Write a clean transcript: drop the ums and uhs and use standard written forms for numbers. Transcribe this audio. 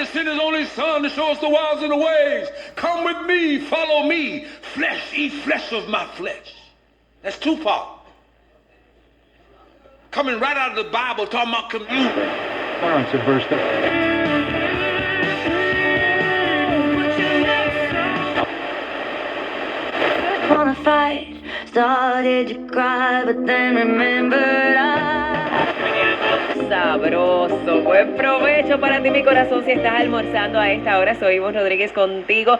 has sent his only son to show us the wilds and the ways. Come with me, follow me. Flesh, eat flesh of my flesh. That's Tupac. Coming right out of the Bible, talking about communion. Clarence had burst up. Wanna fight, started to cry, but then remembered Sabroso, buen provecho para ti, mi corazón, si estás almorzando a esta hora. Soy Ivonne Rodríguez contigo.